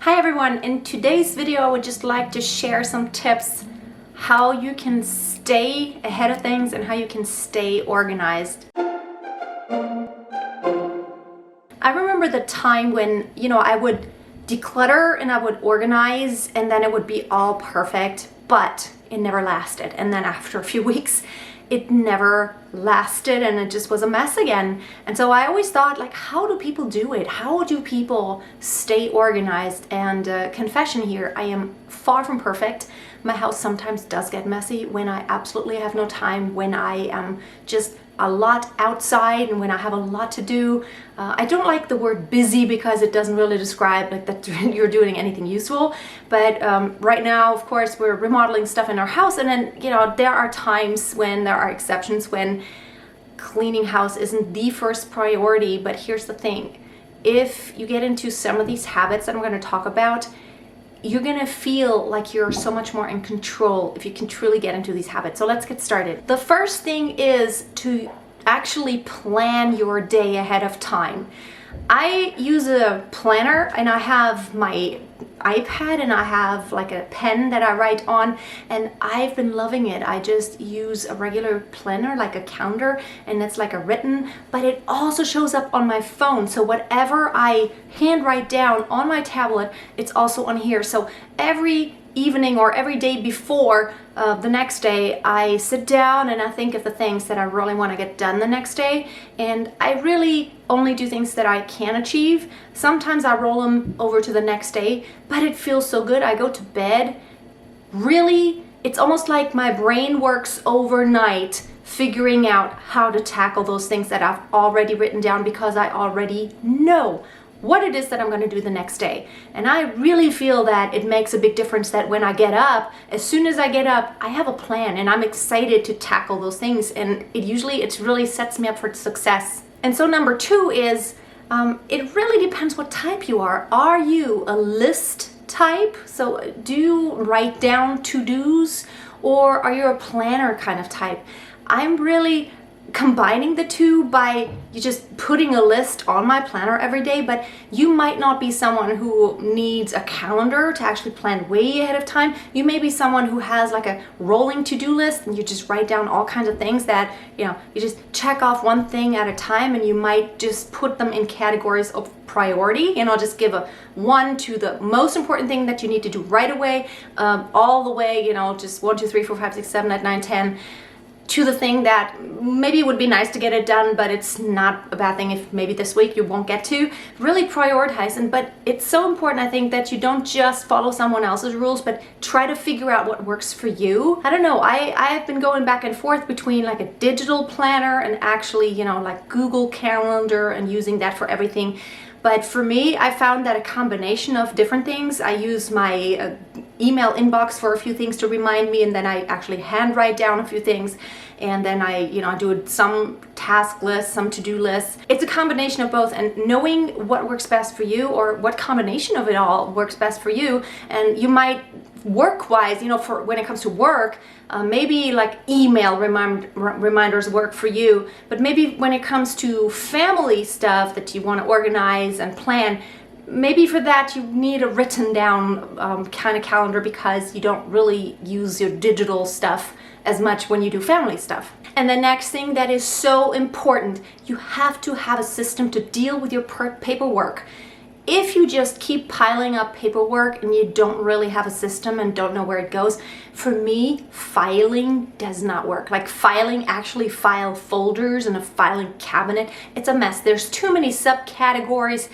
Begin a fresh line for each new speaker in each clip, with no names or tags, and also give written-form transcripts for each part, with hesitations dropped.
Hi everyone, in today's video I would just like to share some tips how you can stay ahead of things and how you can stay organized. I remember the time when, I would declutter and I would organize and then it would be all perfect, but it never lasted. And then after a few weeks, it never lasted and it just was a mess again. And so I always thought, like, how do people do it? How do people stay organized? And confession here, I am far from perfect. My house sometimes does get messy when I absolutely have no time, when I am just a lot outside and when I have a lot to do. I don't like the word busy because it doesn't really describe like that you're doing anything useful. But right now, of course, we're remodeling stuff in our house, and then there are times when there are exceptions when cleaning house isn't the first priority. But here's the thing: if you get into some of these habits that I'm going to talk about, you're gonna feel like you're so much more in control if you can truly get into these habits. So let's get started. The first thing is to actually plan your day ahead of time. I use a planner and I have my iPad and I have like a pen that I write on, and I've been loving it. I just use a regular planner, like a calendar, and it's like a written, but it also shows up on my phone. So whatever I handwrite down on my tablet, it's also on here. So every evening or every day before the next day, I sit down and I think of the things that I really want to get done the next day, and I really only do things that I can achieve. Sometimes I roll them over to the next day, but it feels so good. I go to bed, really, it's almost like my brain works overnight figuring out how to tackle those things that I've already written down, because I already know what it is that I'm going to do the next day. And I really feel that it makes a big difference that when I get up, as soon as I get up, I have a plan and I'm excited to tackle those things, and it really sets me up for success. And so number two is, it really depends what type you are. Are you a list type? So do you write down to-dos, or are you a planner kind of type? I'm really combining the two by just putting a list on my planner every day, but you might not be someone who needs a calendar to actually plan way ahead of time. You may be someone who has like a rolling to-do list and you just write down all kinds of things that you just check off one thing at a time, and you might just put them in categories of priority. Just give a 1 to the most important thing that you need to do right away, all the way, just 1, 2, 3, 4, 5, 6, 7, 8, 9, 10 to the thing that maybe it would be nice to get it done, but it's not a bad thing if maybe this week you won't get to. Really prioritize. But it's so important, I think, that you don't just follow someone else's rules, but try to figure out what works for you. I don't know, I've been going back and forth between like a digital planner and actually, like Google Calendar and using that for everything. But for me, I found that a combination of different things. I use my email inbox for a few things to remind me, and then I actually handwrite down a few things, and then I do some task lists, some to-do lists. It's a combination of both, and knowing what works best for you, or what combination of it all works best for you. And you might work-wise, for when it comes to work, maybe like email reminders work for you, but maybe when it comes to family stuff that you want to organize and plan, maybe for that you need a written down kind of calendar, because you don't really use your digital stuff as much when you do family stuff. And the next thing that is so important, you have to have a system to deal with your paperwork. If you just keep piling up paperwork and you don't really have a system and don't know where it goes, for me, filing does not work. Like actually file folders in a filing cabinet, it's a mess. There's too many subcategories.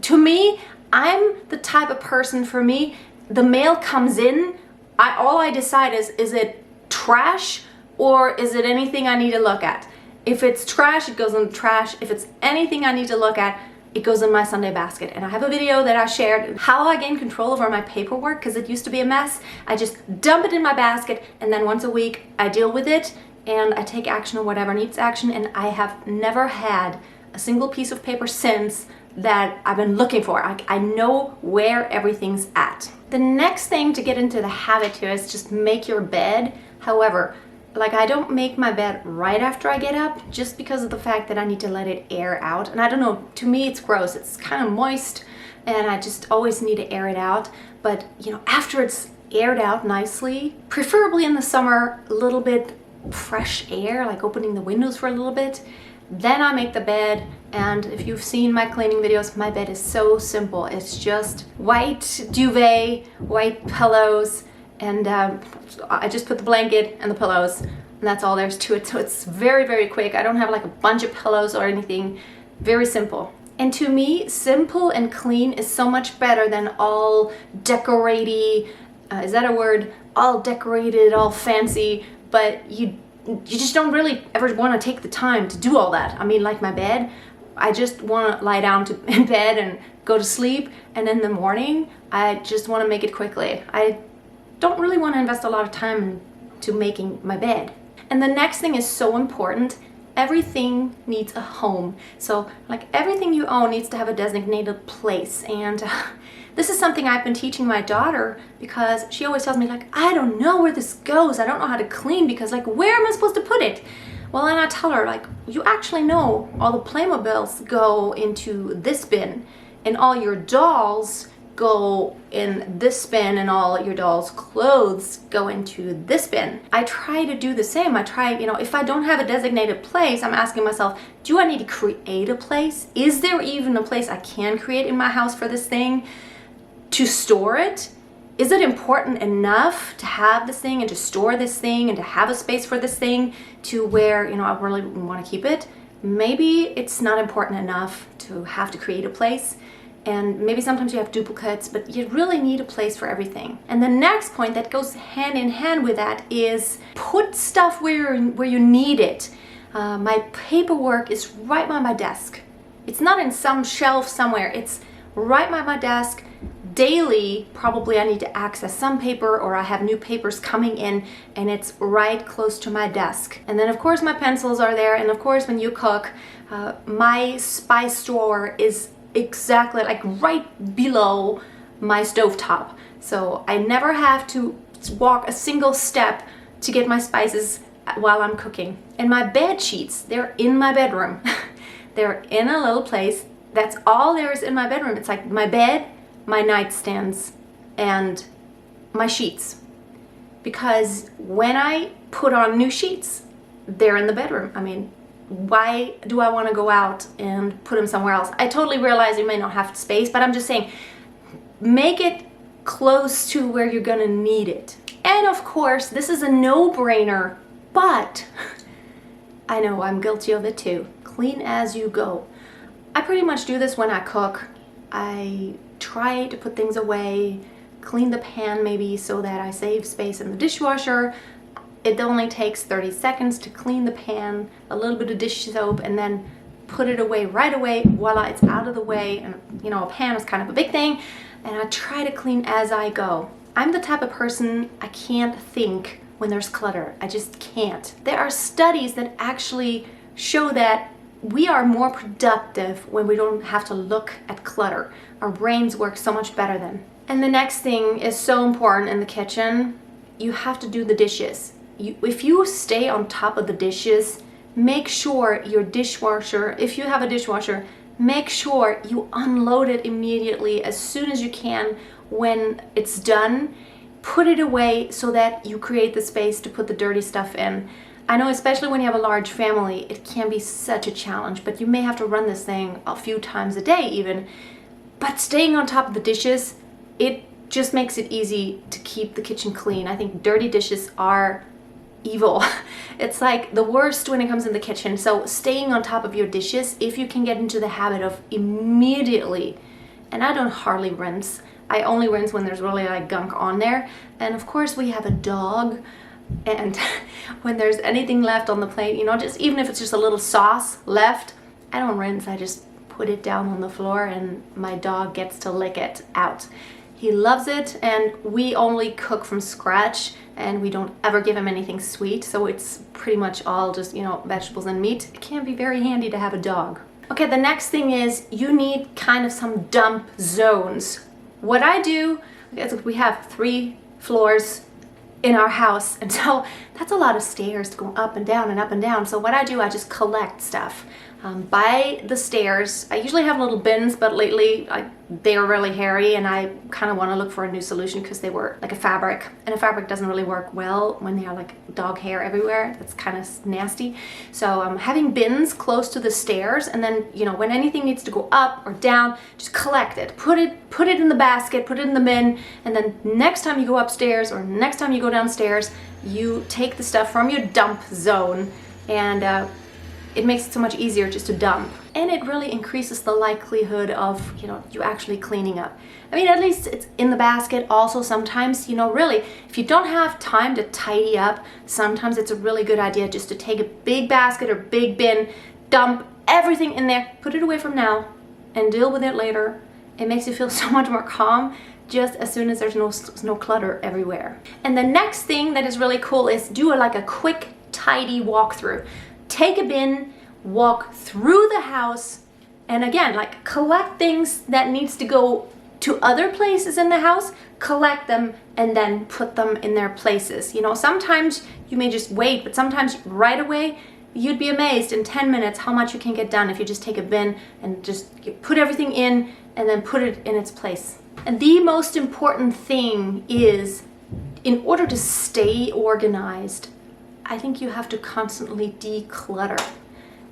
To me, I'm the type of person, for me, the mail comes in, all I decide is it trash or is it anything I need to look at? If it's trash, it goes in the trash. If it's anything I need to look at, it goes in my Sunday basket. And I have a video that I shared how I gained control over my paperwork, because it used to be a mess. I just dump it in my basket, and then once a week I deal with it and I take action on whatever needs action, and I have never had a single piece of paper since that I've been looking for. I know where everything's at. The next thing to get into the habit here is just make your bed. However, like, I don't make my bed right after I get up, just because of the fact that I need to let it air out. And I don't know, to me it's gross. It's kind of moist. and I just always need to air it out. But you know, after it's aired out nicely, preferably in the summer, a little bit fresh air, like opening the windows for a little bit, then I make the bed. And if you've seen my cleaning videos, my bed is so simple. It's just white duvet, white pillows, and I just put the blanket and the pillows, and that's all there is to it. So it's very, very quick. I don't have like a bunch of pillows or anything. Very simple. And to me, simple and clean is so much better than all decoratey, is that a word? All decorated, all fancy, but you just don't really ever want to take the time to do all that. I mean, like my bed, I just want to lie down in bed and go to sleep, and in the morning, I just want to make it quickly. I don't really want to invest a lot of time into making my bed. And the next thing is so important. Everything needs a home. So like everything you own needs to have a designated place. And this is something I've been teaching my daughter, because she always tells me like, I don't know where this goes. I don't know how to clean, because like, where am I supposed to put it? Well, and I tell her like, you actually know all the Playmobiles go into this bin, and all your dolls go in this bin, and all your dolls' clothes go into this bin. I try to do the same. I try, you know, if I don't have a designated place, I'm asking myself, do I need to create a place? Is there even a place I can create in my house for this thing to store it? Is it important enough to have this thing and to store this thing and to have a space for this thing to where, you know, I really want to keep it? Maybe it's not important enough to have to create a place. And maybe sometimes you have duplicates, but you really need a place for everything. And the next point that goes hand in hand with that is put stuff where you need it. My paperwork is right by my desk. It's not in some shelf somewhere. It's right by my desk. Daily, probably I need to access some paper, or I have new papers coming in, and it's right close to my desk. And then of course my pencils are there, and of course when you cook, my spice drawer is exactly like right below my stovetop. So I never have to walk a single step to get my spices while I'm cooking. And my bed sheets, they're in my bedroom. They're in a little place. That's all there is in my bedroom. It's like my bed, my nightstands, and my sheets. Because when I put on new sheets, they're in the bedroom. I mean, why do I want to go out and put them somewhere else? I totally realize you may not have space, but I'm just saying, make it close to where you're gonna need it. And of course, this is a no-brainer, but I know I'm guilty of it too. Clean as you go. I pretty much do this when I cook. I try to put things away, clean the pan maybe so that I save space in the dishwasher. It only takes 30 seconds to clean the pan, a little bit of dish soap, and then put it away right away. Voila, it's out of the way. And you know, a pan is kind of a big thing, and I try to clean as I go. I'm the type of person, I can't think when there's clutter. I just can't. There are studies that actually show that we are more productive when we don't have to look at clutter. Our brains work so much better then. And the next thing is so important in the kitchen. You have to do the dishes. If you stay on top of the dishes, make sure your dishwasher, if you have a dishwasher, make sure you unload it immediately as soon as you can when it's done. Put it away so that you create the space to put the dirty stuff in. I know, especially when you have a large family, it can be such a challenge, but you may have to run this thing a few times a day even. But staying on top of the dishes, it just makes it easy to keep the kitchen clean. I think dirty dishes are evil. It's like the worst when it comes in the kitchen. So staying on top of your dishes, if you can get into the habit of immediately, and I don't hardly rinse. I only rinse when there's really like gunk on there. And of course we have a dog, and when there's anything left on the plate, you know, just even if it's just a little sauce left, I don't rinse. I just put it down on the floor and my dog gets to lick it out. He loves it, and we only cook from scratch, and we don't ever give him anything sweet, so it's pretty much all just, you know, vegetables and meat. It can be very handy to have a dog. Okay, the next thing is you need kind of some dump zones. What I do is we have 3 floors in our house, and so that's a lot of stairs to go up and down and up and down. So what I do, I just collect stuff. by the stairs. I usually have little bins, but lately they are really hairy and I kind of want to look for a new solution because they were like a fabric, and a fabric doesn't really work well when they have like dog hair everywhere. That's kind of nasty. So having bins close to the stairs, and then, you know, when anything needs to go up or down, just collect it, put it in the basket, put it in the bin, and then next time you go upstairs or next time you go downstairs, you take the stuff from your dump zone, and it makes it so much easier just to dump. And it really increases the likelihood of, you know, you actually cleaning up. I mean, at least it's in the basket. Also, sometimes, you know, really, if you don't have time to tidy up, sometimes it's a really good idea just to take a big basket or big bin, dump everything in there, put it away from now, and deal with it later. It makes you feel so much more calm just as soon as there's no clutter everywhere. And the next thing that is really cool is do like a quick, tidy walkthrough. Take a bin, walk through the house, and again, like collect things that needs to go to other places in the house, collect them, and then put them in their places. You know, sometimes you may just wait, but sometimes right away, you'd be amazed in 10 minutes how much you can get done if you just take a bin and just put everything in and then put it in its place. And the most important thing is, in order to stay organized, I think you have to constantly declutter.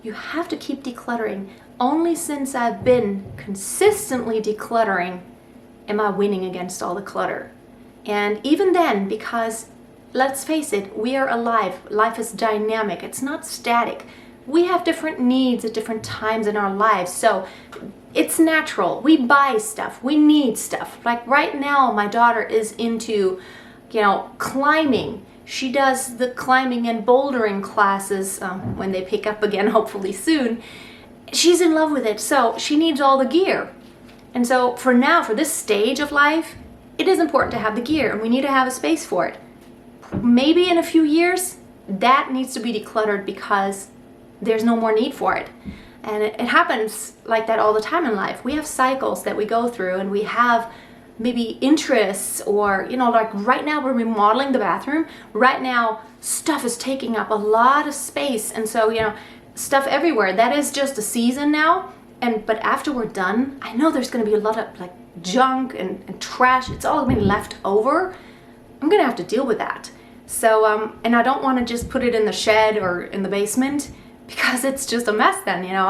You have to keep decluttering. Only since I've been consistently decluttering am I winning against all the clutter. And even then, because let's face it, we are alive. Life is dynamic. It's not static. We have different needs at different times in our lives. So it's natural. We buy stuff. We need stuff. Like right now, my daughter is into, you know, climbing. She does the climbing and bouldering classes when they pick up again, hopefully soon. She's in love with it, so she needs all the gear. And so for now, for this stage of life, it is important to have the gear, and we need to have a space for it. Maybe in a few years, that needs to be decluttered because there's no more need for it. And it happens like that all the time in life. We have cycles that we go through, and we have maybe interests, or, you know, like right now we're remodeling the bathroom. Right now, stuff is taking up a lot of space, and so, you know, stuff everywhere. That is just a season now. But after we're done, I know there's going to be a lot of like junk and trash. It's all going to be left over. I'm going to have to deal with that. So, and I don't want to just put it in the shed or in the basement because it's just a mess then, you know.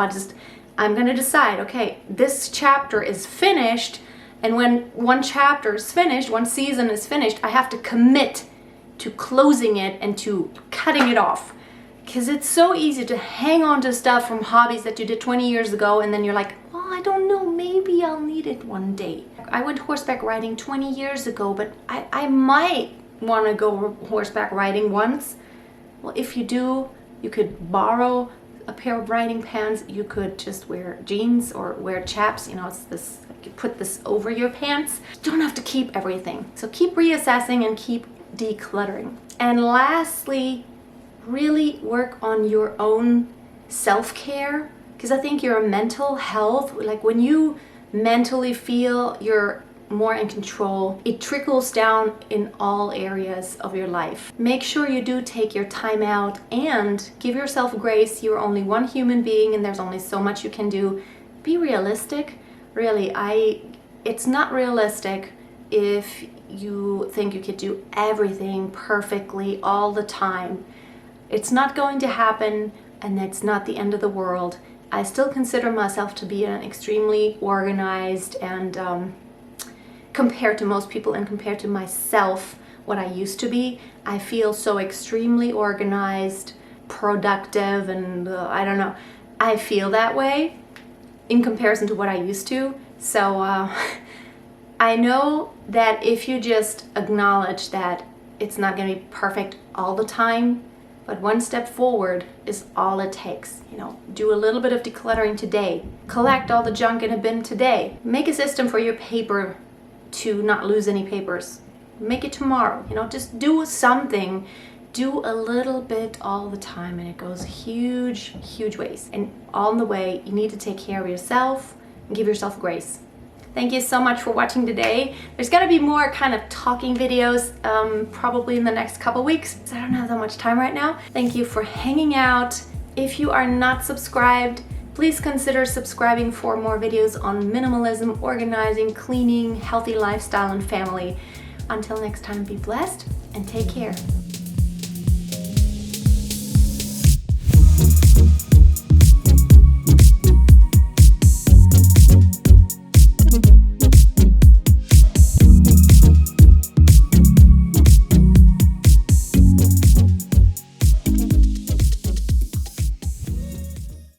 I'm going to decide, okay, this chapter is finished. And when one chapter is finished, one season is finished, I have to commit to closing it and to cutting it off. Because it's so easy to hang on to stuff from hobbies that you did 20 years ago, and then you're like, well, I don't know, maybe I'll need it one day. I went horseback riding 20 years ago, but I might want to go horseback riding once. Well, if you do, you could borrow a pair of riding pants. You could just wear jeans or wear chaps. You know, it's this, you put this over your pants. You don't have to keep everything. So keep reassessing and keep decluttering. And lastly, really work on your own self-care, because I think your mental health, like when you mentally feel you're more in control, it trickles down in all areas of your life. Make sure you do take your time out and give yourself grace. You're only one human being and there's only so much you can do. Be realistic. Really, it's not realistic if you think you could do everything perfectly all the time. It's not going to happen, and it's not the end of the world. I still consider myself to be an extremely organized, and compared to most people and compared to myself, what I used to be, I feel so extremely organized, productive, and I don't know. I feel that way in comparison to what I used to. So I know that if you just acknowledge that it's not going to be perfect all the time, but one step forward is all it takes. You know, do a little bit of decluttering today. Collect all the junk in a bin today. Make a system for your paper to not lose any papers. Make it tomorrow. You know, just do something. Do a little bit all the time, and it goes huge, huge ways. And on the way, you need to take care of yourself and give yourself grace. Thank you so much for watching today. There's gonna be more kind of talking videos probably in the next couple weeks, so I don't have that much time right now. Thank you for hanging out. If you are not subscribed, Please consider subscribing for more videos on minimalism, organizing, cleaning, healthy lifestyle, and family. Until next time, be blessed and take care.